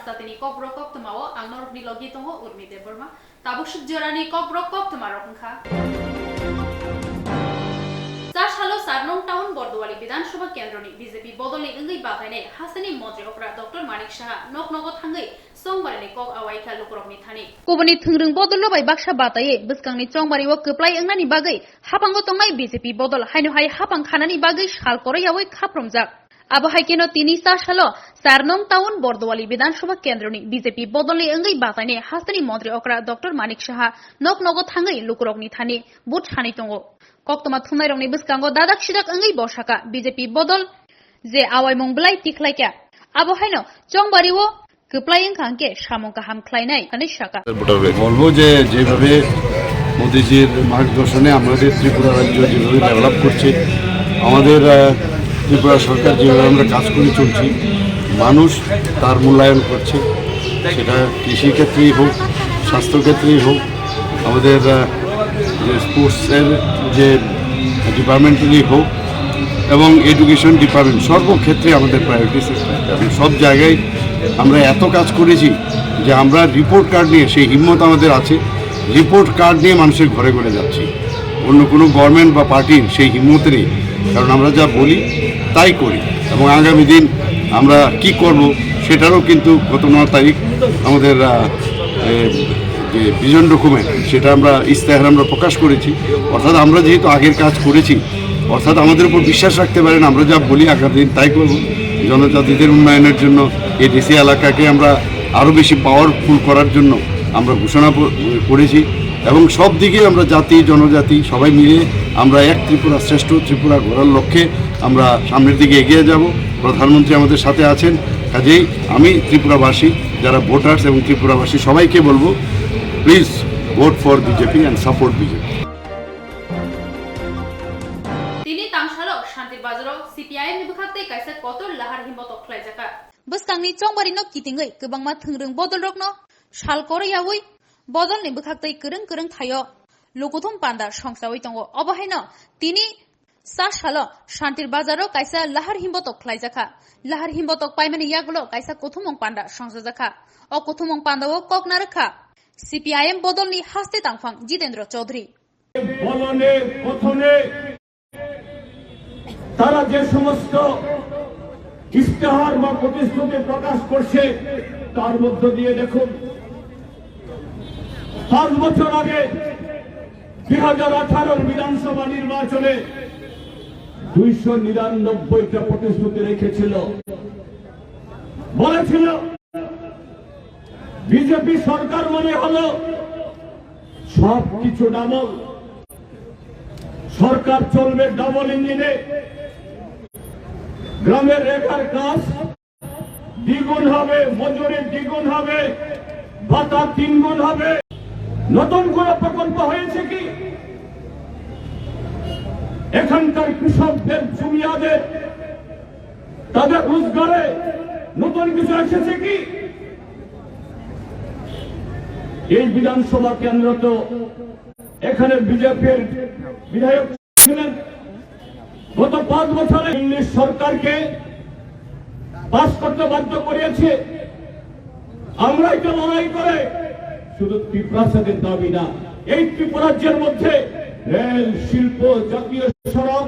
satini kobrok kok temawo angnor ni logi tongo urmi de berma tabuk sujjarani kobrok kok temarok kha Halo Sarnong Town Bordowali Bidansabha Kendroni BJP Bodoli Ingai Bathane Hasani Mantri Opera Dr. Manik Shah Nok Nogot Hangai Songbarani Kok Awaika Lukrokni Thani Kubani Thungrung Bodolo by Baksha Bataye Biskangni Chongmari Wok Kuplai Angani Bagai Hapango Tongai BJP Bodol Hainu Hai Hapang Khanani Bagai Shal Korea Wai Kapromjak Abu Haikeno Tini Halo Sarnong Town Bordowali Bidansabha Kendroni BJP Bodoli Ingai Bathane Hasani Mantri Opera Dr. Manik Shah Nok Nogot Hangai Lukrokni Thani But Hani Tongo Koktoma thunai rongni biskango dadak sidak angai boshaka BJP bodol je awai mongblai tiklaika abo haino chongbariwo kuplai engkangke samong kaham khlainai ani shaka বলবো যে যেভাবে মোদিজির মার্গদর্শনে আমাদের ত্রিপুরা রাজ্য যেভাবে develop করছে আমাদের ত্রিপুরা সরকার যেভাবে আমরা কাজ করে চলছি মানুষ তার মূল্যায়ন করছে সেটা কৃষি ক্ষেত্রেই হোক স্বাস্থ্য ক্ষেত্রেই হোক আমাদের যে স্পোর্টসের যে ডিপার্টমেন্টেরই হোক এবং এডুকেশন ডিপার্টমেন্ট সর্বক্ষেত্রে আমাদের প্রায়োরিটি এবং সব জায়গায় আমরা এত কাজ করেছি যে আমরা রিপোর্ট কার্ড নিয়ে সেই হিম্মত আমাদের আছে রিপোর্ট কার্ড নিয়ে মানুষের ঘরে ঘরে যাচ্ছি অন্য কোনো গভর্নমেন্ট বা পার্টির সেই হিম্মত নেই কারণ আমরা যা বলি তাই করি এবং আগামী দিন আমরা কি করব সেটারও কিন্তু গত 9 তারিখ আমাদের যে ভিশন ডকুমেন্ট সেটা আমরা ইস্তেহার আমরা প্রকাশ করেছি অর্থাৎ আমরা যেহেতু আগের কাজ করেছি অর্থাৎ আমাদের উপর বিশ্বাস রাখতে পারেন আমরা যা বলি আগামী দিন তাই করব জনজাতিদের উন্নয়নের জন্য এই ডিসি এলাকাকে আমরা আরও বেশি পাওয়ারফুল করার জন্য আমরা ঘোষণা করেছি এবং সব দিকে আমরা জাতি জনজাতি সবাই মিলে আমরা এক ত্রিপুরা শ্রেষ্ঠ ত্রিপুরা গড়ার লক্ষ্যে আমরা সামনের দিকে এগিয়ে যাব প্রধানমন্ত্রী আমাদের সাথে আছেন কাজেই আমি ত্রিপুরাবাসী যারা ভোটার্স এবং ত্রিপুরাবাসী সবাইকে বলবো please vote for BJP and support BJP তিনি তাংশালো শান্তির বাজারও সিপিআইএম नि बुखाते कायसा कतर लाहार हिम्मत अख्लाय जाका बस्कांनि चंबारि न कितिङै गोबांमा थोंरों बदल रकनो साल करियावै बदलनि बुखाते गोरों गोरों थायो लोकथम पान्दा संसावै दङ अबहायनो तिनि सालो शान्तिर बाजारও कायसा लाहार हिम्मत अख्लाय जाका लाहार हिम्मत पाइमानि यागलो कायसा कथुमं पान्दा संसा जाका अ कथुमं पान्दाও ककना रखा সিপিআইএম বদলনি হাসতে তাংফাং জিতেন্দ্র চৌধুরী বলনে কথনে তারা যে সমস্ত ইস্তেহার বা প্রতিশ্রুতি প্রকাশ করছে তার মধ্য দিয়ে দেখুন 5 বছর আগে 2018 বিধানসভা নির্বাচনে 299টা প্রতিশ্রুতি রেখেছিল বলেছিল বিজেপি সরকার মনে হলো সবকিছু ডাবল সরকার চলবে ডাবল ইঞ্জিনে গ্রামের রেখার কাজ দ্বিগুণ হবে মজুরি দ্বিগুণ হবে ভাতা 3 গুণ হবে নতুন কোন প্রকল্প হয়েছে কি এখানকার কৃষকদের জমিয়াদের তাদের রোজগারে নতুন কিছু এসেছে কি এই বিধানসভা কেন্দ্র তো এখানে বিজেপির বিধায়ক ছিলেন গত 5 বছরে ইংলিশ সরকারকে পাস করতে বাধ্য করিয়েছে আমরা এটা লড়াই করে শুধু ত্রিপুরার দাবি না এই ত্রিপুরাজ্যের মধ্যে রেল শিল্প জাতীয় সড়ক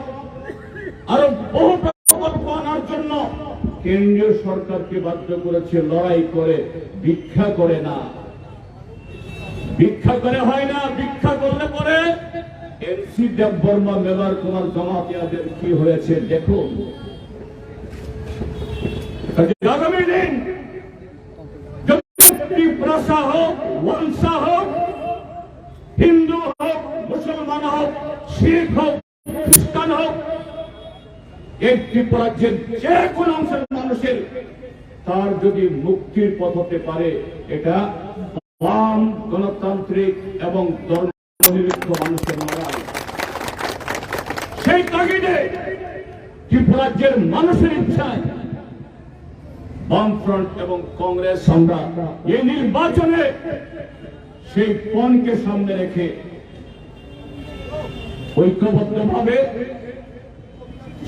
আরো বহু প্রকল্প আনার জন্য কেন্দ্রীয় সরকারকে বাধ্য করেছে লড়াই করে ভিক্ষা করে না ভিক্ষা করে হয় না ভিক্ষা করলে পরে এনসি দেববর্মা মেবার কুমার জমাতিয়াদের কি হয়েছে দেখুন আগামী দিন ত্রিপুরা হোক ওয়াংসা হোক হিন্দু হোক মুসলমান হোক শিখ হোক খ্রিস্টান হোক এই ত্রিপুরাজ্যের যে কোনো অংশের মানুষের তার যদি মুক্তির পথ হতে পারে এটা বাম গণতান্ত্রিক এবং ধর্মনিরপেক্ষ মানুষের লড়াই সেই তাগিদে ত্রিপুরাজ্যের মানুষের ইচ্ছায় বামফ্রন্ট এবং কংগ্রেস আমরা এই নির্বাচনে সেই পণকে সামনে রেখে ঐক্যবদ্ধভাবে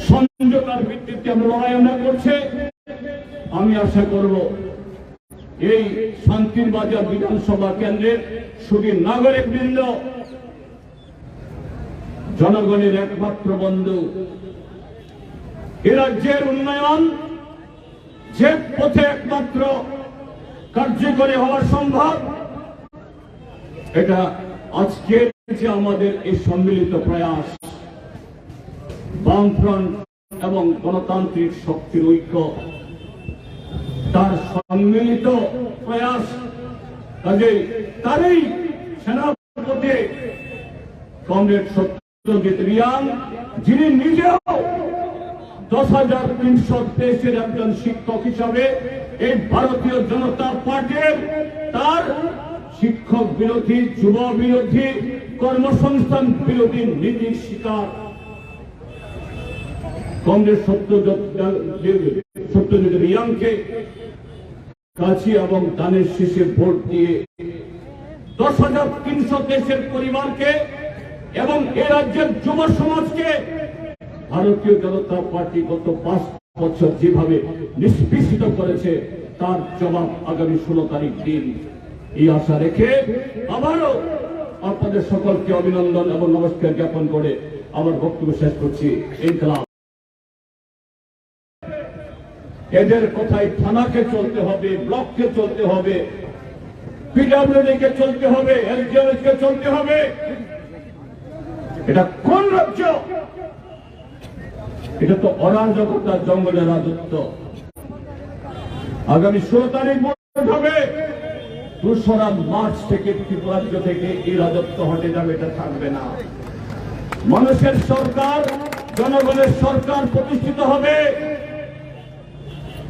সংযোগের ভিত্তিতে আমরা লড়াই করছে আমি আশা করব এই শান্তির বাজার বিধানসভা কেন্দ্রের শুধু নাগরিকবৃন্দ, জনগণের একমাত্র বন্ধু। এ রাজ্যের উন্নয়ন যে পথে একমাত্র কার্যকরী হওয়া সম্ভব, এটা আজকের যে আমাদের এই সম্মিলিত প্রয়াস, বামফ্রন্ট এবং গণতান্ত্রিক শক্তির ঐক্য, তার সম্মিলিত প্রয়াস। কাজেই তারই সেনাপতি কমরেড সত্যজিৎ রিয়াং, যিনি নিজেও 10,300 দেশের একজন শিক্ষক হিসাবে এই ভারতীয় জনতা পার্টির তার শিক্ষক বিরোধী, যুব বিরোধী, কর্মসংস্থান বিরোধী নীতির শিকার কংগ্রেস সত্যজিৎ রিয়াংকে কাছি এবং দানের শেষে ভোট দিয়ে 10,300 দেশের পরিবারকে এবং এ রাজ্যের যুব সমাজকে ভারতীয় জনতা পার্টি গত 5 বছর যেভাবে নিষ্পেষিত করেছে তার জবাব আগামী 16 তারিখ দিন। এই আশা রেখে আবারও আপনাদের সকলকে অভিনন্দন এবং নমস্কার জ্ঞাপন করে আমার বক্তব্য শেষ করছি। ইনকলাব। এদের কথায় থানাকে চলতে হবে, ব্লককে চলতে হবে, পিডব্লিউডি কে চলতে হবে, এলজিএস কে চলতে হবে। এটা কোন রাজ্য? এটা তো অরাজকতা, জঙ্গলের রাজত্ব। আগামী 16 তারিখ ভোট হবে। 2রা মার্চ থেকে ত্রিপুরা রাজ্য থেকে এই রাজত্ব হটে যাবে, এটা থাকবে না। মানুষের সরকার, জনগণের সরকার প্রতিষ্ঠিত হবে।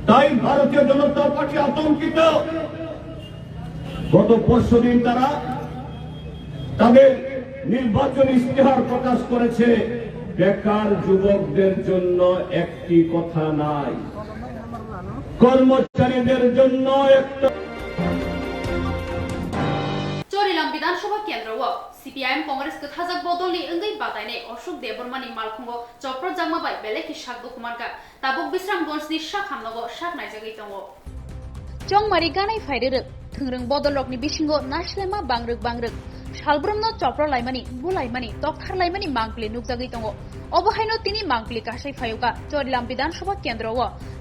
তাই ভারতীয় জনতা পার্টি আতঙ্কিত। গত পরশুদিন তারা তাদের নির্বাচনী ইশতেহার প্রকাশ করেছে। বেকার যুবকদের জন্য একটি কথা নাই, কর্মচারীদের জন্য একটা। চরিলাম বিধানসভা কেন্দ্র ও সিপিআইএম কংগ্রেস কথাজাক বদলनि ओंगै बादायनाय अशोक देबबर्मानि मालखुंगो चप्र जामाबाय बेलेखि शाक दुखुमानका ताबुक बिश्रामगंजनि शाक हामनगो शाक नायजागै दङ चंमारि गानाय फायदोरो थोंरों बदलकनि बिसिंगो नासलेमा बांग्रोग सालब्रमनो चप्र लाइमानि बुलाइमानि तकथार लाइमानि मांगलि नुकजागै दङ अबहायनो तिनि मांगलि गासै फायुका चरिलाम विधानसभा केंद्र व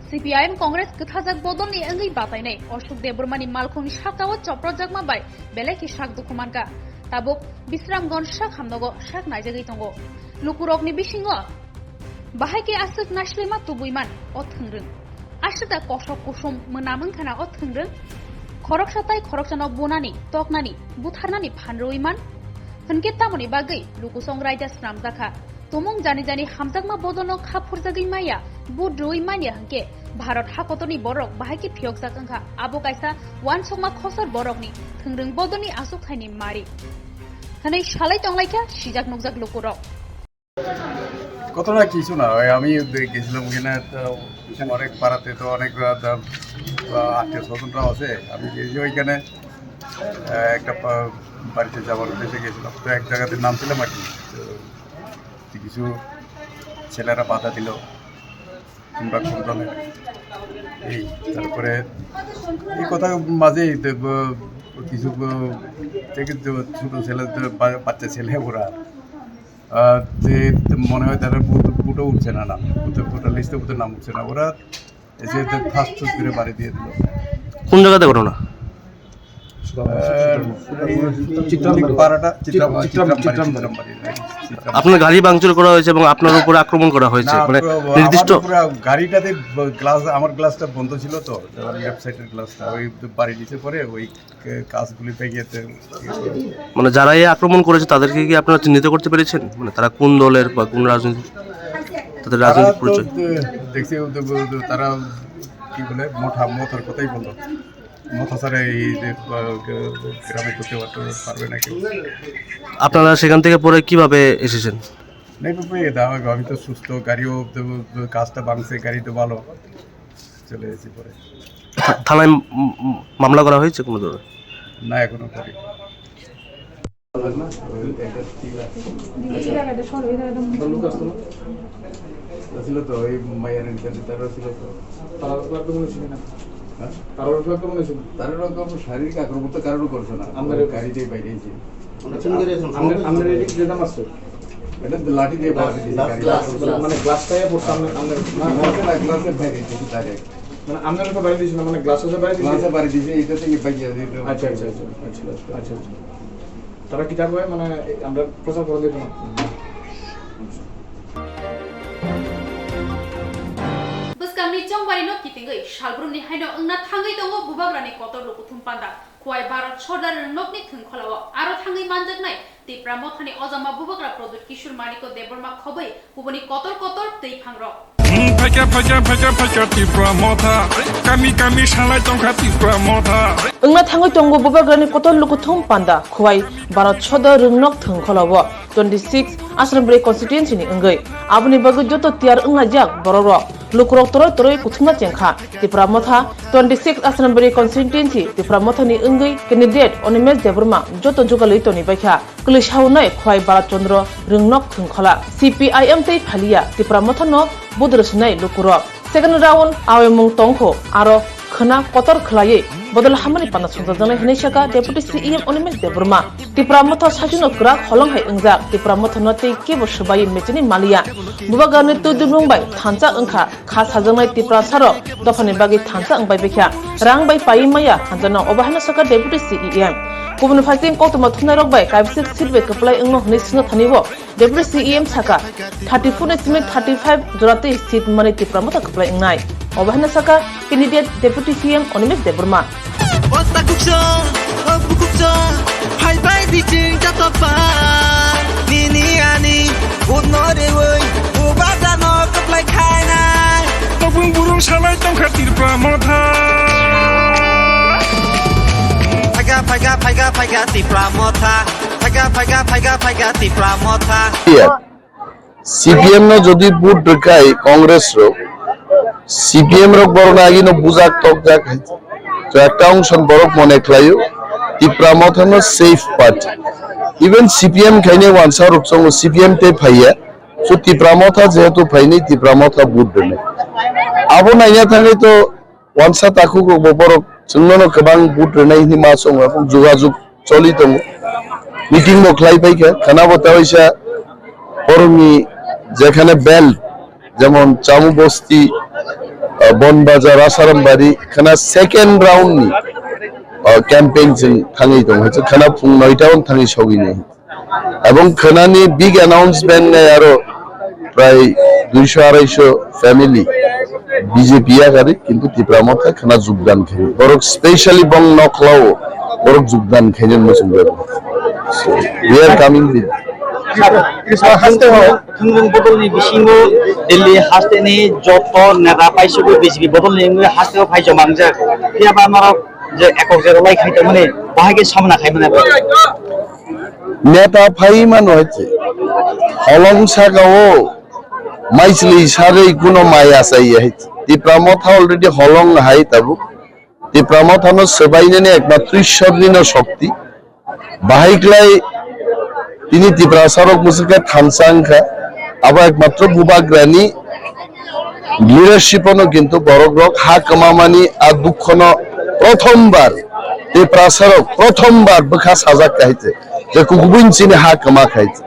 सीपीआईएम कांग्रेस गोथाजाक बदलनि ओंगै बादायनाय अशोक देबबर्मानि मालखुंनि शाकाव चप्र जागमाबाय बेलेखि शाक दुखुमानका ताबुक बिश्रामगंज शाक हामनगो शाक नायजागै दङ लुकुरकनि बिसिंगो बाहायके आसुक नासलेमा तुबुइमान अ थोंरों आसुदा कसक कुसुम मोनामोनखाना अ थोंरों खरकसाताय खरकसानाव बनानि तकनानि बुथारनानि फानरइमान होनके तामनि बागै लुकुसं रायदा स्रामजाखा तमुं जानि जानि हामजागमा बदलनो खाफुरजागै माया बुद्रुइ मानिया हंके भारत हाकतनि बरक बाहायके फियकजागंखा आबो कायसा वानसंमा खसर बरकनि थोंरों बदलनि आसुखायनि मारि हनै सालाय तंलायखा सिजाक नुकजाक लुकुरक কতটা কিছু না, আমি গেছিলাম ওখানে, অনেক পাড়াতে তো অনেক আত্মীয় স্বজনরা আছে। আমি গেছি ওইখানে একটা বাড়িতে যাওয়ার উদ্দেশ্যে গেছিলাম, তো এক জায়গাতে নামছিলাম আর কি। তো কিছু ছেলেরা বাধা দিল, তোমরা কোন দলের এই। তারপরে এই কথা মাঝেই কিছু ছোট ছেলে, বাচ্চা ছেলে, ওরা মনে হয় তারা বুটো উঠছে না, বুটো লিস্টে বুটো নাম উঠছে না, ওরা এসে ফার্স্ট করে বাড়ি দিয়ে দিল। কোন জায়গাতে ঘটনা? আপনার গাড়ি ভাঙচুর করা হয়েছে এবং আপনার উপর আক্রমণ করা হয়েছে, মানে নির্দিষ্ট গাড়িটাতে গ্লাস, আমার গ্লাসটা বন্ধ ছিল, তো লেফট সাইডের গ্লাসটা ওই বাড়ি নিচে পরে ওই কাজগুলি পেগিয়েতে। মানে যারা এই আক্রমণ করেছে তাদেরকে কি আপনারা চিহ্নিত করতে পেরেছেন? মানে তারা কোন দলের বা কোন রাজনীতি, তাদের রাজনৈতিক পরিচয় দেখছি। তারা কি বলে, মথার কথাই বললো, মথা ছাড়া এই গ্রামে করতে পারবে না কেউ। আপনারা সেখান থেকে পরে কিভাবে এসেছেন? আমি তো সুস্থ, গাড়িও কাজটা ভাঙছে, গাড়ি তো ভালো, চলে এসেছি পরে। থানায় মামলা করা হয়েছে কোনো ধরনের? না, এখনো করি ছিল তো, ওই মায়ের ছিল তো। কারোর উপর আক্রমণ হয়েছে না? তারও রকম শারীরিক আক্রমণ তো কারোর করছে না, আমরা গাড়িতেই বাইরেছি। আপনার এদিকে যে দাম আছে এটা তো লাঠি দিয়ে পাওয়া মানে গ্লাসটাই পড়ছে আপনার গ্লাসের বাইরে ডাইরেক্ট মানে আপনার উপর বাড়ি দিয়েছিল মানে গ্লাসের বাইরে দিয়েছিল? গ্লাসে বাড়ি দিয়েছে, এটা থেকে বাইরে আচ্ছা আচ্ছা আচ্ছা আচ্ছা আচ্ছা আচ্ছা তারা কি থাকবে মানে আমরা প্রচার করে দেবো না? Buskamni Chongwari no kitingai Shalbrumni haino ungna thangai dongo bubagrani kotor lukuthum panda Kuai Bharat Shodar nokni thungkholawa aro thangai manjaknai Tipra mothani ozama bubagra product Kishur Maniko Deborma khobai kuboni kotor tei phangrok Faja tipra motha kami shalai tongkha tipra motha Ungna thangai tongo bubagrani kotor lukuthum panda Kuai Bharat Shodar rungnok thungkholawa 26 Asrambri constituency ni ungai abuni bagu joto tiar ungna jak bororo Lukurok toroi kuthuma cengkha Tipra motha 26 Asrambri constituency Tipra motha ni ungai candidate Onimes Deborma joto jugaloi toni baikha Kulishhaunai Kuai Bharat Chandra rungnok thungkhola CPIM tei phalia Tipra motha no budrosnai lukurok second round awemung tongkho aro khana kotor khlai bodol hamani pana sunjana hineshaka deputy CEM Onimes Deborma Tipra motha sajuno krak holong hai ungjak Tipra motha no tei kebo subai mechini malia bubagani tudumbai thancha ungkha kha sajangnai Tipra saro dofani bagi thancha ungbai bekha rang bai pai maya hanjana obahana saka deputy CEM Kubun fasting kotuma thunarok bai kaibsik sirbe kaplai ungno hne sino thanibo deputy CEM saka 34 estimate 35 jorate seat mani Tipra motha kaplai ungnai obahana saka candidate deputy CEM Onimes Deborma Tabung burung shalai tongkha tipra motha Paiga tipra motha Paiga tipra motha CPM নো যদি বুট ঢুকাই Congress rho CPM rho বড় নাগি no বুজাক তক যাক তো একটা অংশ বড় মনে খাইও টিপ্রা মথানো সেফ পার্টি ইভেন সিপিএম খাইনে ওয়ানসা রুকসং সিপিএম তে ফাইয়া সো টিপ্রা মথা যেহেতু ফাইনি টিপ্রা মথা বুট দনে আবো নাইয়া থাকে তো ওয়ানসা তাকু বড় जोंनो गोबां बुट रेनायनि मा सं এবং যোগাযোগ চলি দङ মিটিং মখলাই পাইকা খানা বতাইছা বরমি যেখানে বেল যেমন চামু বস্তি বনবাজার আসারামবাড়ি খানা সেকেন্ড রাউন্ড নি ক্যাম্পেইন जों थाङै दङ হচ্ছে খানা ফুং 9টাውን थाङै সগিনি এবং খানানি বিগ অ্যানাউন্সমেন্ট আরো প্রায় 200-250 ফ্যামিলি বিজেপি আগারে কিন্তু টিপ্রা মথা খানা যোগদান খাই বরক স্পেশালি বং নকলাও বরক যোগদান খাইনেন মসুম গব উই আর কামিং উইথ হাসতে বদলনি বিশিঙ্গ দিল্লি হাসতেনি যত নেতা পাইছো বিজেপি বদলনি হাসতেও ফাইছো মানজা কিয়াবা আমার যে একক যে লাই খাইতে মানে বাহাগে সামনা খাই মানে নেতা ফাই মান হইছে হলং সাগাও মাইসলি সারে কোনো মায়া চাই হইছে টিপ্রা মথা অলরেডি হলং হাই তাবু টিপ্রা মথানো সবাইনে একমাত্র ঈশ্বরনীয় শক্তি বাহাইকলাই তিনি টিপ্রা সরক মুসিকা থানসাংখা আবার একমাত্র বুবাগ্রানি লিডারশিপনো কিন্তু বড়গ্রক হা কমামানি আর দুঃখন প্রথমবার টিপ্রা সরক প্রথমবার বখা সাজা খাইছে যে কুকুবিন চিনি হা কমা খাইছে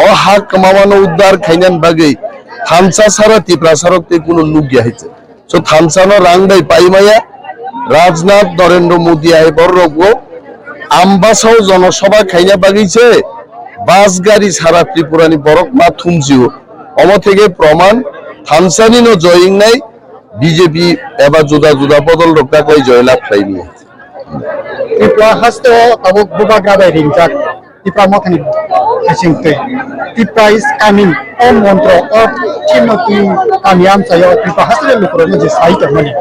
ও হা কমামানো উদ্ধার খাইনান বাগৈ থানসা সারা টিপ্রা সরকতে কোনো লুক গিয়াছে সো থানসানো রাংবাই পাইমায়া রাজনাথ নরেন্দ্র মোদী আই বড় রগো আমবাসাও জনসভা খাইনা বাগিছে বাস গাড়ি সারা ত্রিপুরানি বরক মা থুমজিও অম থেকে প্রমাণ থানসানি নো জয়িং নাই বিজেপি এবার জুদা জুদা বদল রক্ষা কই জয়লাভ পাইনি ত্রিপুরা হাসতে আবু বুবাগ্রাবাই রিংজাক ত্রিপুরা মথানি হাসিংতে ত্রিপুরা ইজ কামিং ও মন্ত্র ও চিহ্নটি আমি আমসায় ত্রিপুরা হাসতে লোকর যে সাইট মানে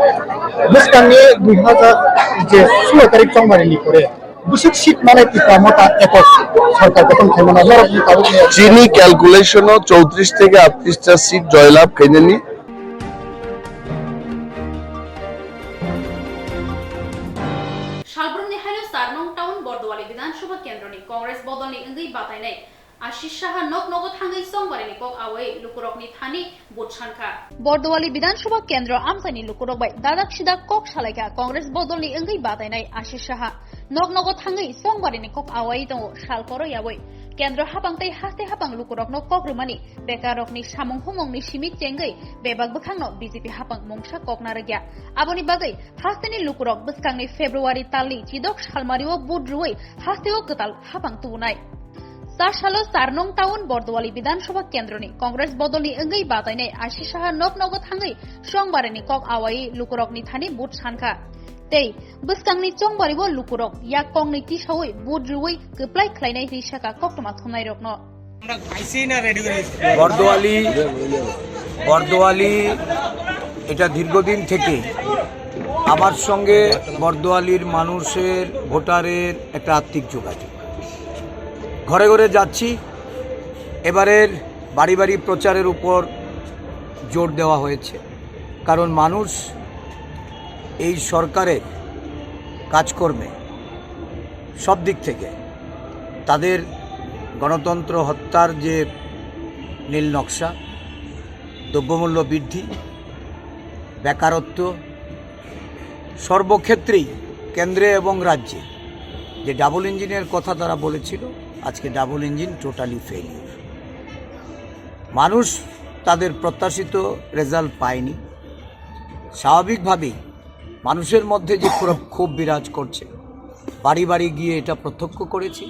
বুসকানি 2016 তারিখ চংমারিনি করে বুসিক সিট মানে ত্রিপুরা মথা একক সরকার গঠন খাইমানা লরক তাবুক চিনি ক্যালকুলেশনও 34 থেকে 38টা সিট জয়লাভ খাইনেনি Shalbrumni haino Sarnong Town Bordowali Bidhan Sabha Kendroni Congress Bodolni Ungai Batainai Ashish Saha नक नगद थांगै सोमवारनि कक आवै लुकुरकनि थानि बुट सानखा बरदवाली विधानसभा केन्द्र आमसानि लुकुरक बाय दादाक सिदा कक सालायखा कांग्रेस बदलनि ओंगै बादायनाय आशिष साहा नक नगद थांगै सोमवारनि कक आवै दङ सालकर यावै केन्द्र हाबांथाय हास्ते हाबां लुकुरकनो कक रुमानि बेकारकनि सामं हुमंनि सिमिक चेंगै बेबाग बखांनो बीजेपी हाबां मंगसा कक नारग्या आबनि बागै हास्तेनि लुकुरक बसखांनि फेब्रुवारि तालनि चिदक सालमारिओ बुट रुवै हास्तेओ गताल हाबां तुनाय सालो 4 नं टाउन बरदवाली विधानसभा केन्द्रनि कांग्रेस बदलनि ओंगै बादायनाय आशिष साहा नक नगद थांगै सोमवारनि कक आवै लुकुरकनि थानि बुट सानखा तै बसखांनि चंबारिबो लुकुरक या कंनि तिसावै बुट रुवै गप्लाय खलायनाय रिसाका कक्टमा थुमनाय रकनो বরদোয়ালি এটা দীর্ঘদিন থেকে আমার সঙ্গে বরদোয়ালির মানুষের ভোটারের একটা আত্মিক যোগাযোগ ঘরে ঘরে যাচ্ছি এবারের বাড়ি বাড়ি প্রচারের উপর জোর দেওয়া হয়েছে কারণ মানুষ এই সরকারের কাজকর্মে সব দিক থেকে তাদের গণতন্ত্র হত্যার যে নীল নকশা দ্রব্যমূল্য বৃদ্ধি বেকারত্ব সর্বক্ষেত্রেই কেন্দ্রে এবং রাজ্যে যে ডাবল ইঞ্জিনের কথা তারা বলেছিল আজকে ডাবল ইঞ্জিন টোটালি ফেলিওর মানুষ তাদের প্রত্যাশিত রেজাল্ট পায়নি স্বাভাবিকভাবেই মানুষের মধ্যে যে ক্ষোভ বিরাজ করছে বাড়ি বাড়ি গিয়ে এটা প্রত্যক্ষ করেছি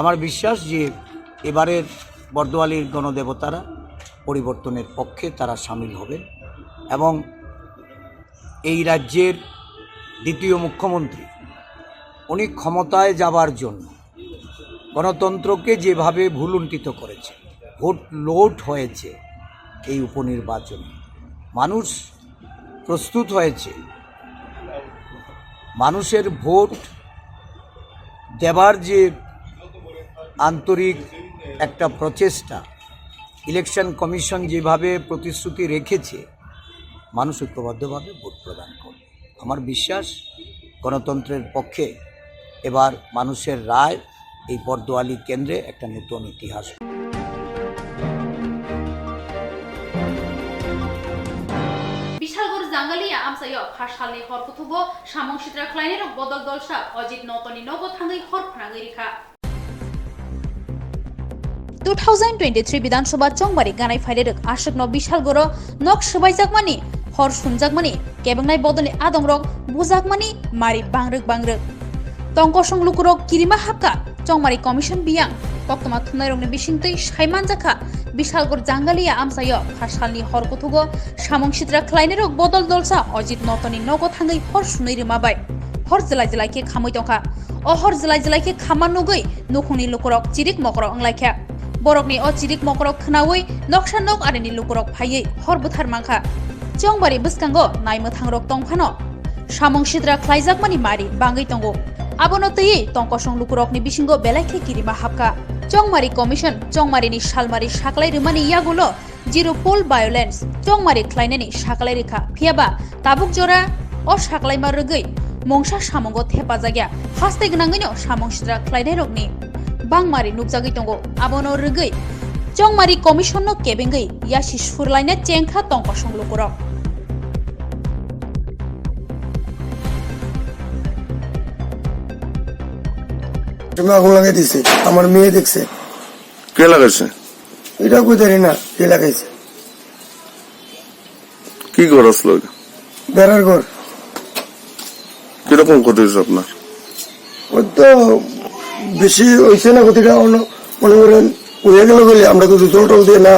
আমার বিশ্বাস যে এবারের বরদোয়ালির গণদেবতারা পরিবর্তনের পক্ষে তারা সামিল হবেন এবং এই রাজ্যের দ্বিতীয় মুখ্যমন্ত্রী উনি ক্ষমতায় যাবার জন্য গণতন্ত্রকে যেভাবে ভুলুণ্ঠিত করেছে ভোট লোট হয়েছে এই উপনির্বাচনে মানুষ প্রস্তুত হয়েছে মানুষের ভোট দেবার যে আন্তরিক একটা প্রচেষ্টা ইলেকশন কমিশন যেভাবে প্রতিশ্রুতি রেখেছে মানুষ ঐক্যবদ্ধভাবে ভোট প্রদান করবে আমার বিশ্বাস গণতন্ত্রের পক্ষে এবার মানুষের রায় এই বরদোয়ালি কেন্দ্রে একটা নতুন ইতিহাস বিশালগড় জাঙ্গালিয়া আমসাইও ফাসালनि हरकुथुबो सामं सित्रा ख्लायनेर बदल दलसा अजित नतनि नगद थांगै हर फ्राङै रिखा 2023 विधानसभा चंबारि गानाय फाइलेरक आशकनो बिशालगड़ नक सबायजाकमानि हर सुनजाकमानि केबंनाय बदलनि आदंरक बुजाकमानि मारि बांग्रोक तंकसं लुकुरक किरिमा हाबका चंबारि कमिशन बियां कक्तमा थुनायरंनि बिसिंतै सायमान जाखा बिशालगड़ जांगालिया आमसायो फासालनि हरकुथुगो सामं सित्रा ख्लायनेरक बदल दलसा अजित नतनि नगद थांगै हर सुनै रिमाबाय हर जिलाय जिलायके खामै दंखा अ हर जिलाय जिलायके खामा नुगै नुखुंनि लुकुरक चिरिक मकरक अंलायखा बरकनि अ चिरिक मकरक खनावै नक्सा नक आरिनि लुकुरक फायै हर बुथार मांखा चंबारि बसखांगो नायमोथांरक तंफानो सामं सित्रा ख्लायजाकमानि मारि बाङै दंगो आबोनो तैयै तंकसं लुकुरकनि बिसिंगो बेलायखे किरिमा हाबका चंमारि कमिशन चंमारिनि सालमारि साकलाय रिमानि यागुलो जिरो पोल वायलेंस चंमारि ख्लायनायनि साकलाय रेखा फियाबा ताबुक जरा अ साकलायमा रगै मंगसा सामंगो हेफाजाग्या हास्ते गोनाङैनो सामं सित्रा ख्लायनाय रगनि बांमारि नुकजागै दंगो आबोनो रगै चंमारि कमिशननो केबेंगै यासि सुरलायना चेंखा तंकसं लुकुरक তুমি আগুন লাগাই দিছে আমার মেয়ে দেখছে কে লাগাইছে এটা কই জানি না কে লাগাইছে কি ঘর আসলো বেড়ার ঘর কিরকম ক্ষতি হয়েছে আপনার ওই তো বেশি হয়েছে না ক্ষতিটা মনে করেন উড়ে গেল বলে আমরা তো জল টল দিয়ে না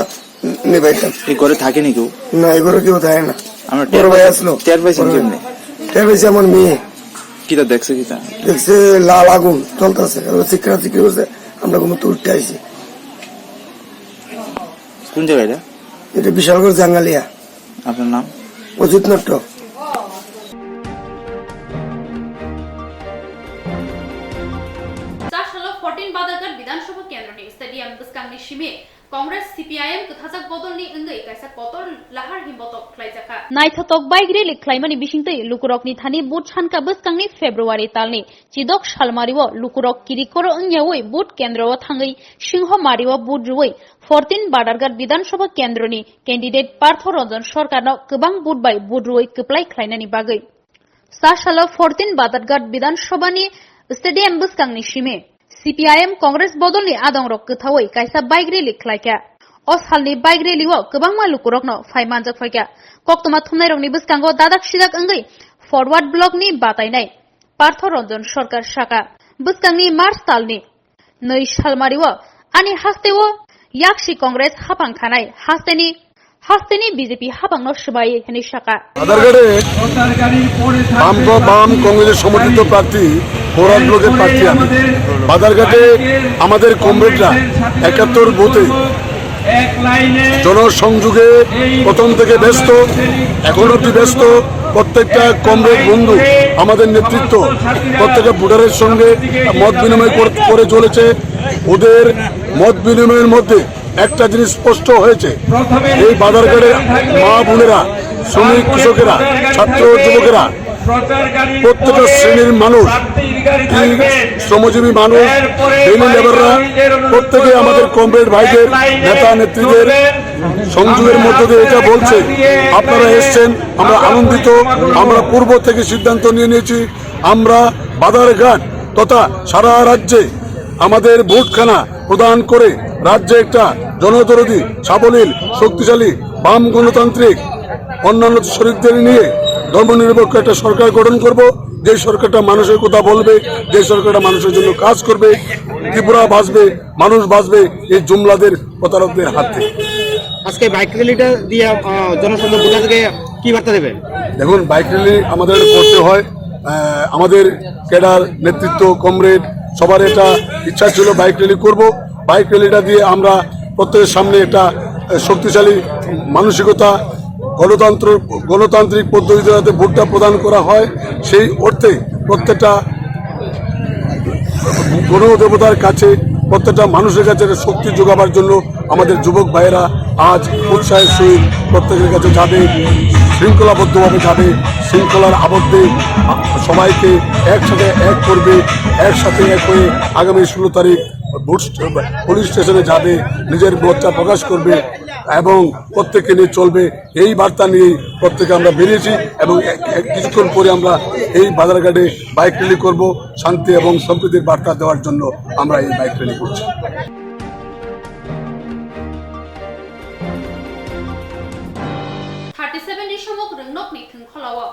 নেবাইতাম এই ঘরে থাকেনি কেউ না এই ঘরে কেউ থাকে না আমরা বড় ভাই আসলো টের পাইছেন কেমনে টের পাইছে আমার মেয়ে কিটা দেখছে কিটা দেখছে লাল আগুন চলতেছে চিকরা চিকরি করছে আমরা কোনো তুলতে আইছি কোন জায়গায় এটা বিশালগড় জাঙ্গালিয়া আপনার নাম অজিত নট্ট सालो 14 बादागढ़ विधानसभा केन्द्रनि stadium बसखांनि सिमे Congress CPIM kethajak bodolni engei kaisa kotor lahar himbotok khlaijaka naithotok baigre khlaimani bisingtei lukurokni thani bud sanka bwskangni February talni chidok salmariwo lukurok kirikoro ongyawi bud kendro thangei singhomariwo bud ruwei 14 Badarghat Bidhan Sabha Kendroni candidate Partho Ranjan Sarkarno gobang bud bai bud ruwei keplai khlainani bagei sasalo 14 Badarghat Bidhan Sabhani stadium bwskangni sime CPIM Congress bodolni adongrok kethawai kaisa bike rally khlaika o salni bike rally o gobangma lukurokno phaimanjak phaika koktoma thumnairokni bwskango dadak sidak ongei forward block ni batainai Partho Ranjan Sarkar Shaka bwskangni March talni 2 salmariwo ani hasteo yakshi Congress hapang khanai hasteni BJP hapangno sbai heni Shaka বাদারঘাটে বাম কংগ্রেসের সমর্থিত প্রার্থী forward ব্লকের প্রার্থী আমি বাদারঘাটে আমাদের কমরেডরা 71 বুথে জনসংযোগে প্রথম থেকে ব্যস্ত এখন অব্দি ব্যস্ত প্রত্যেকটা কমরেড বন্ধু আমাদের নেতৃত্ব প্রত্যেকটা ভোটারের সঙ্গে মত বিনিময় করে চলেছে ওদের মত বিনিময়ের মধ্যে একটা জিনিস স্পষ্ট হয়েছে এই বাজারঘাটের মা বোনেরা শ্রমিক কৃষকেরা ছাত্র যুবকেরা প্রত্যেকটা শ্রেণীর মানুষ শ্রমজীবী মানুষ ডেইলি লেবাররা প্রত্যেকে আমাদের কমরেড ভাইদের নেতা নেত্রীদের সংযোগের মধ্য দিয়ে এটা বলছে আপনারা এসছেন আমরা আনন্দিত আমরা পূর্ব থেকে সিদ্ধান্ত নিয়ে নিয়েছি আমরা বাজারঘাট তথা সারা রাজ্যে আমাদের ভোটখানা প্রদান করে রাজ্যে একটা জনদরদী সাবলীল শক্তিশালী বাম গণতান্ত্রিক অন্যান্য শরীরদের নিয়ে ধর্মনিরপেক্ষ একটা সরকার গঠন করব যে সরকারটা মানুষের কথা বলবে যে সরকারটা মানুষের জন্য কাজ করবে ত্রিপুরা বাঁচবে মানুষ বাঁচবে এই জুমলাদের প্রতারকদের হাত থেকে আজকে বাইক র্যালিটা দিয়ে জনসংযোগ ভোটারকে কি বার্তা দেবেন দেখুন বাইক র্যালি আমাদের করতে হয় আমাদের ক্যাডার নেতৃত্ব কমরেড সবার এটা ইচ্ছা ছিল বাইক র্যালি করব বাইক র্যালিটা দিয়ে আমরা প্রত্যেকের সামনে একটা শক্তিশালী মানসিকতা গণতান্ত্রিক পদ্ধতিতে যাতে ভোটটা প্রদান করা হয় সেই অর্থে প্রত্যেকটা গণদেবতার কাছে প্রত্যেকটা মানুষের কাছে শক্তি যোগাবার জন্য আমাদের যুবক ভাইয়েরা আজ উৎসাহের সহিত প্রত্যেকের কাছে যাবে শৃঙ্খলাবদ্ধভাবে যাবে শৃঙ্খলার আবদ্ধে সবাইকে একসাথে এক করবে একসাথে এক হয়ে আগামী 16 তারিখ পুলিশ স্টেশনে যাবে নিজের মতটা প্রকাশ করবে এবং প্রত্যেককে নিয়ে চলবে এই বার্তা নিয়েই প্রত্যেকে আমরা বেরিয়েছি এবং কিছুক্ষণ পরে আমরা এই বাজারঘাটে বাইক র্যালি করব শান্তি এবং সম্প্রীতির বার্তা দেওয়ার জন্য আমরা এই বাইক র্যালি করছি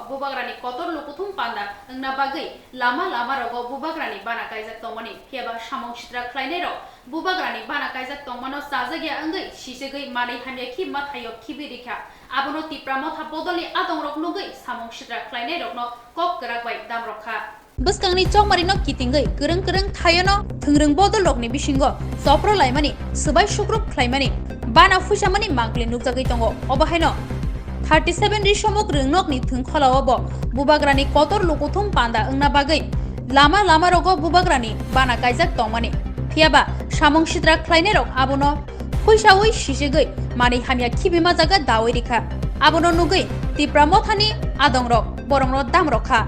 bubagrani kotor lukuthum panda engna bagai lama rogo bubagrani bana kaijak tongmani hiaba samong sitra khlainai ro bubagrani bana kaijak tongmano sajagya angai sisegei mani hamya ki mathayok kibirikha abono tipramotha bodoli adong rok nugai samong sitra khlainai rokno kok kerak bai dam rokha Buskangni chongmarino kitingai kereng thayono thungrung bodol rokni bisingo sopro laimani subai shukruk khlaimani bana fusamani mangkli nukjagai tongo obahaino 37 risomok rungnok ni thungkholawo bubagrani kotor lukuthum panda engna bagai lama rogo bubagrani bana kaijak tongmani thiaba samong sitra khlainai rok abono phuisaoi sisegei mani hamya khibima jaga dawai rikha abono nugai tipramothani adongrok borongrok dam rokha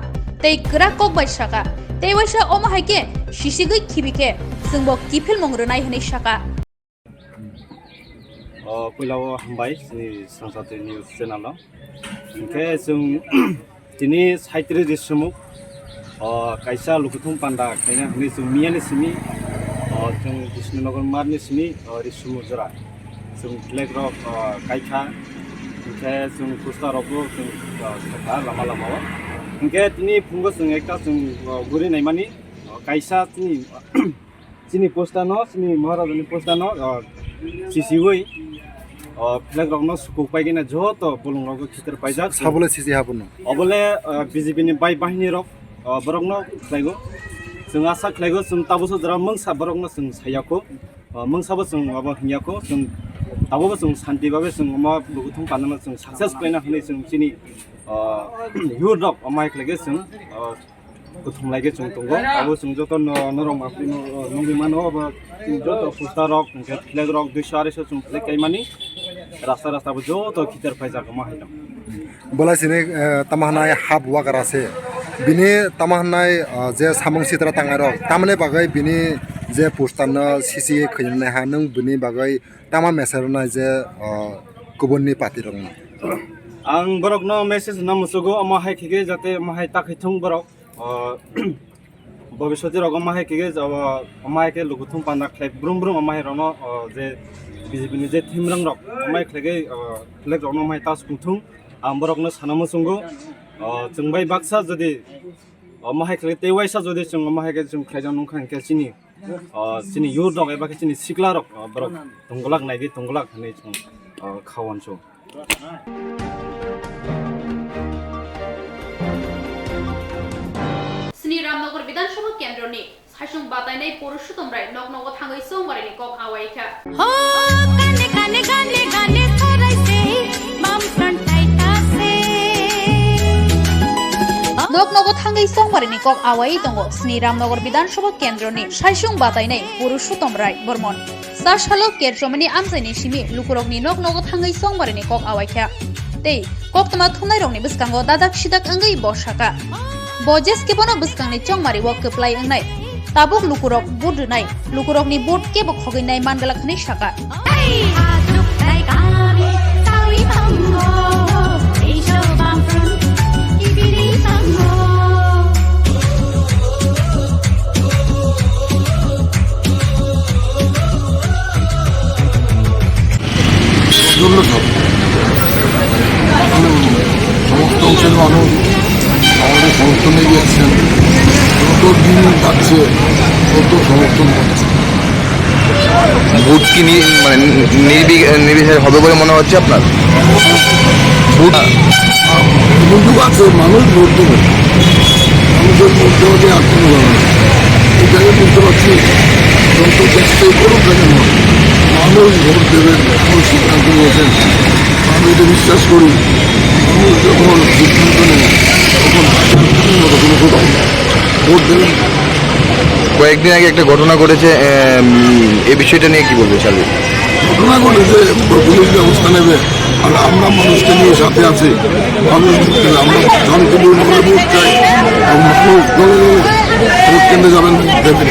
tei krak kok bai saka tei waisa omahaike sisegei khibike jungbo kifil mongrunai hini saka पहिलाव हामबाय जोंनि संसार news चेनेलाव ओमफ्राय जों दिनै 37 दिसमुक कायसा लुकुथुम पान्दा खायना हनै जों मियानि सिमी जों कृष्णनगर मारनि सिमी रिसुमु जरा जों ब्लेक रक कायखा ओमफ्राय जों पोस्टारावबो जों साखा लामा ओमफ्राय दिनै फुंगो जों एकटा जों गुरि नायमानि कायसा दिनै पोस्टानो दिनै महाराजानि पोस्टानो सिसिवै फ्लेग रकनो सुकुक पाइगिना जतो बोलंगरको खितर पाइजाक साबले सिसि हाबनो अबले बीजेपी नि बाय बाहिनी रक बरकनो खलाइगो जों आसा खलाइगो जों ताबोसो जरा मंसा बरकनो जों सायाको मंसाबो जों माबा हियाको जों ताबोबो जों शान्तिबाबे जों मा लुगुथुम पाननो जों सक्सेस प्लेना हनै जों चिनि युर रक अमाय खलाइगे जों थुमलाइगे जों दंगो आबो जों जत नरम माफि नंगि मानो अब जत पुस्ता रक फ्लेग रक 200 250 जों फ्लेग काइमानि रास्ता रास्ता जत खिदार फाइजाखौ माहायदों बलासिने तमाहनाय हाब वागारासे बिनि तमाहनाय जे सामं सित्रा तांगारो तामने बागै बिनि जे पुस्तानो सिसि खैनाय हा नों बिनि बागै तामा मेसेरनाय जे गुबुननि पार्टी दं आं बरकनो मेसेज नमसगो माहाय खिगे जाते माहाय ताखैथुं बरक भविष्यति रग माहाय खिगे जब माहाय के लुगुथुं पाना खले ब्रुम ब्रुम माहाय रनो जे बिजेपिनि जे थिमरंग रक माहाय खलेगे फ्लेग रनो माहाय तास कुथुं आं बरकनो सानमसंगो जोंबाय बाक्सा जदि माहाय खले तेवाइसा जदि जों माहाय के जों खैजा नंखां के चिनि युर दग एबा चिनि सिक्ला रक बरक दंगलाक नायगे दंगलाक हनै जों खावनसो स्नि रामनगर विधानसभा केन्द्रनि सायसुं बातायनाय पुरुषोत्तम राय नगनग थाङै सोमबारनि कक आवायखा हो गाने गाने गाने गाने थराइसे माम फ्रन्टाइतासे नगनग थाङै सोमबारनि कक आवाय दङ स्नि रामनगर विधानसभा केन्द्रनि सायसुं बातायनाय पुरुषोत्तम राय बर्मन साशालो केरजमनि आमजायनि सिमि लुकुरगनि नगनग थाङै सोमबारनि कक आवायखा tei koktama thunai rokni bwskango dadak sidak wngwi bosaka bojes kebono bwskangni chongmari o kwplai wngnai tabuk lukurok bud rwnai lukurokni bud kebo khoginai mangalakni saka সমস্ত অংশের মানুষ আমাদের সমর্থনে গিয়েছেন যত দিন যাচ্ছে তত সমর্থন পাচ্ছে ভোট কি মানে নির্বিচারে হবে বলে মনে হচ্ছে আপনার ভোট সুযোগ আছে মানুষ ভোট দেবে মানুষের ভোট দেওয়াতে আর কোনো ব্যাপার না এটাকে বুঝতে পারছি যত চেষ্টাই করুক না কেন মানুষ ভোট দেবেন মানুষ সিদ্ধান্ত নিয়েছেন আমি এটা বিশ্বাস করি মানুষ যখন সিদ্ধান্ত নেয় তখন কোনো কোথাও ভোট দেবেন কয়েকদিন আগে একটা ঘটনা ঘটেছে এই বিষয়টা নিয়ে কি বলবে চালু ঘটনা ঘটেছে পুলিশ ব্যবস্থা নেবে আর আমরা মানুষকে নিয়ে সাথে আছি মানুষ আমরা শান্তিপূর্ণভাবে ভোট চাই মানুষ দলে দলে ভোট কেন্দ্রে যাবেন দেবেন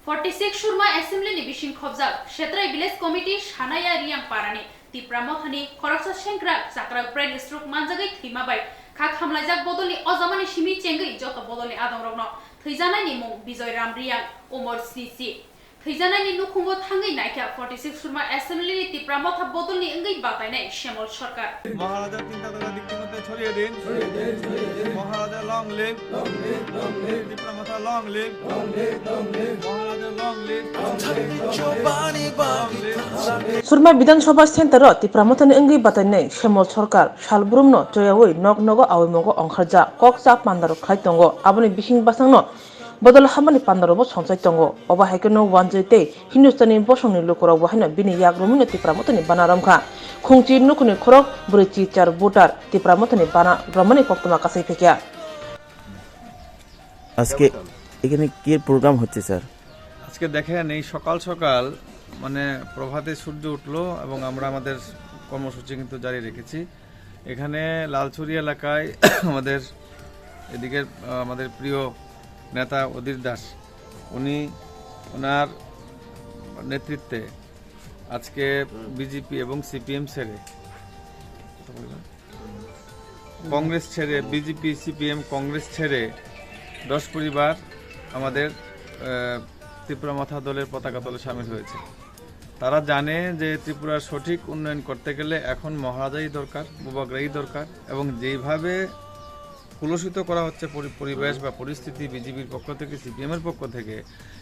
46 सुरमा एसेम्बली नि बिसिं खबजाक क्षेत्रीय विलेज कमिटी सानाया रियां पारानि तिप्रा मथानि खरकसा सेंग्रा जाक्रा ब्रेन स्ट्रोक मानजागै थैमाबाय खा खामलायजाक बदलनि अजामानि सिमि चेंगै जत बदलनि आदंरगनो थैजानायनि मुं विजय राम रियां उमर सिसि थैजानायनि नुखुंगो थाङै नायखा 46 सुरमा एसेम्बली नि तिप्रा मथा बदलनि अंगै बातायनाय श्यामल सरकार महाराजा चिंता करा दिक्कत छरिए दिन महाराजा लॉन्ग लिव तिप्रा मथा लॉन्ग लिव महाराजा लॉन्ग लिव सुरमा विधानसभा सेन्टर तिप्रामथानि अंगै बातायनाय श्यामल सरकार सालब्रुमनो जयावै नगनगो आवैमगो अंखारजा ककजा पान्दारो खाय दंगो आबनि बिसिं बासांनो बदल हामानि पान्दारोबो संसाय दंगो अबा हायकनो वानजैते हिन्दुस्तानी बसंनि लोकराव बाहायनो बिनि याग्रुमिनो तिप्रामथानि बानारामखा खुंचि नुखुनि खरक ब्रैचि चार भोटार तिप्रामथानि बाना ब्रह्मनि कक्तमा कासाय फेकिया আজকে এখানে কি প্রোগ্রাম হচ্ছে স্যার আজকে দেখেন এই সকাল সকাল মানে প্রভাতে সূর্য উঠলো এবং আমরা আমাদের কর্মসূচি কিন্তু জারি রেখেছি এখানে লালছড়ি এলাকায় আমাদের এদিকে আমাদের প্রিয় নেতা অধীর দাস উনি ওনার নেতৃত্বে আজকে বিজেপি এবং সিপিএম ছেড়ে কংগ্রেস ছেড়ে বিজেপি সিপিএম কংগ্রেস ছেড়ে 10 পরিবার আমাদের ত্রিপুরা মাথা দলের পতাকা দলে শামিল হয়েছে তারা জানে যে ত্রিপুরার সঠিক উন্নয়ন করতে গেলে এখন মহারাজাই দরকার বুবাগ্রাই দরকার এবং যেভাবে কুলসিত করা হচ্ছে পরিবেশ বা পরিস্থিতি বিজেপির পক্ষ থেকে সিপিএম এর পক্ষ থেকে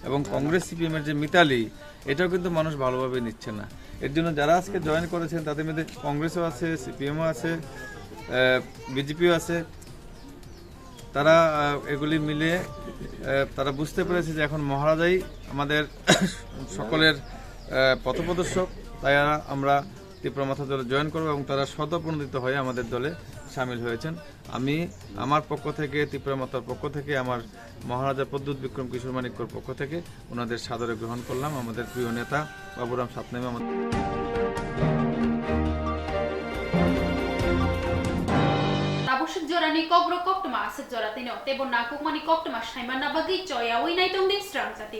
এবং কংগ্রেস সিপিএম এর যে মিতালি এটাও কিন্তু মানুষ ভালোভাবে নিচ্ছে না এর জন্য যারা আজকে জয়েন করেছেন তাদের মধ্যে কংগ্রেসও আছে সিপিএমও আছে বিজেপিও আছে তারা এগুলি মিলে তারা বুঝতে পেরেছে যে এখন মহারাজাই আমাদের সকলের পথপ্রদর্শক তাই আমরা ত্রিপুরা মাথা দলে জয়েন করবো এবং তারা স্বতঃপ্রণোদিত হয়ে আমাদের দলে সামিল হয়েছেন। আমি আমার পক্ষ থেকে, ত্রিপুরা মাতার পক্ষ থেকে, আমার মহারাজা প্রদ্যুৎ বিক্রম কিশোর মানিক্যর পক্ষ থেকে ওনাদের সাদরে গ্রহণ করলাম। আমাদের প্রিয় নেতা বাবুরাম সাতনামে আমাদের Tabusuk jorani kogro koktuma asat joratino tebo nakuk mani koktuma shaiman nabagi choya winai tongde strang jati.